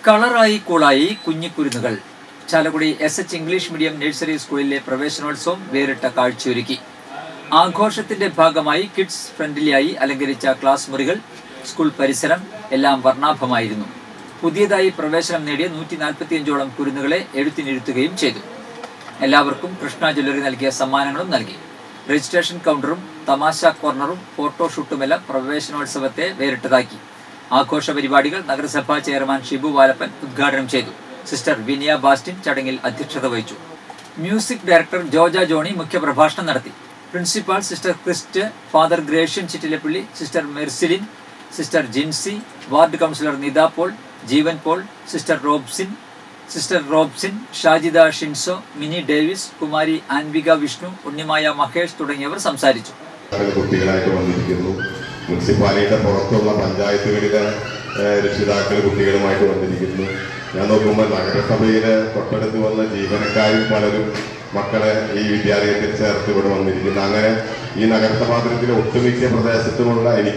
കളറായി കൂളായി കുഞ്ഞിക്കുരുന്നുകൾ. Chalakudy SH English medium nursery സ്കൂളിലെ പ്രവേശനോത്സവം വേറിട്ട കാഴ്ചയൊരുക്കി. ആഘോഷത്തിന്റെ ഭാഗമായി കിഡ്സ് ഫ്രണ്ട്ലിയായി അലങ്കരിച്ച ക്ലാസ് മുറികൾ, സ്കൂൾ പരിസരം എല്ലാം വർണ്ണാഭമായിരുന്നു. പുതിയതായി പ്രവേശനം നേടിയ 145ഓളം കുരുന്നുകളെ എഴുത്തിനിരുത്തുകയും ചെയ്തു. എല്ലാവർക്കും കൃഷ്ണ ജ്വല്ലറി നൽകിയ സമ്മാനങ്ങളും നൽകി. രജിസ്ട്രേഷൻ കൗണ്ടറും തമാശ കോർണറും ഫോട്ടോഷൂട്ടുമെല്ലാം പ്രവേശനോത്സവത്തെ വേറിട്ടതാക്കി. ആഘോഷ പരിപാടികൾ നഗരസഭാ ചെയർമാൻ ഷിബു വാലപ്പൻ ഉദ്ഘാടനം ചെയ്തു. സിസ്റ്റർ വിനിയ ബാസ്റ്റിൻ ചടങ്ങിൽ അധ്യക്ഷത വഹിച്ചു. മ്യൂസിക് ഡയറക്ടർ ജോജ ജോണി മുഖ്യപ്രഭാഷണം നടത്തി. Principal Sister Christ, Father Gratian Chittilappilly, Sister Mercilin, Sister Jincy, ward councillor Nitha Paul, Jeevan Paul, Sister Robsin, Shajida Shinso, Mini Davis, Kumari Anvika Vishnu, Unnimaya Mahesh തുടങ്ങിയവർ സംസാരിച്ചു. കുട്ടികളായിട്ട് വന്നിരിക്കുന്നു. മുനിസിപ്പാലിറ്റിയുടെ പുറത്തുള്ള പഞ്ചായത്തുകളിലെ രക്ഷിതാക്കൾ കുട്ടികളുമായിട്ട് വന്നിരിക്കുന്നു. ഞാൻ നോക്കുമ്പോൾ നഗരസഭയിലെ തൊട്ടടുത്ത് വന്ന ജീവനക്കാരും പലരും മക്കളെ ഈ വിദ്യാലയത്തിൽ ചേർത്ത് ഇവിടെ വന്നിരിക്കുന്നു. അങ്ങനെ ഈ നഗരസഭാ ഒട്ടുമിക്ക പ്രദേശത്തുമുള്ള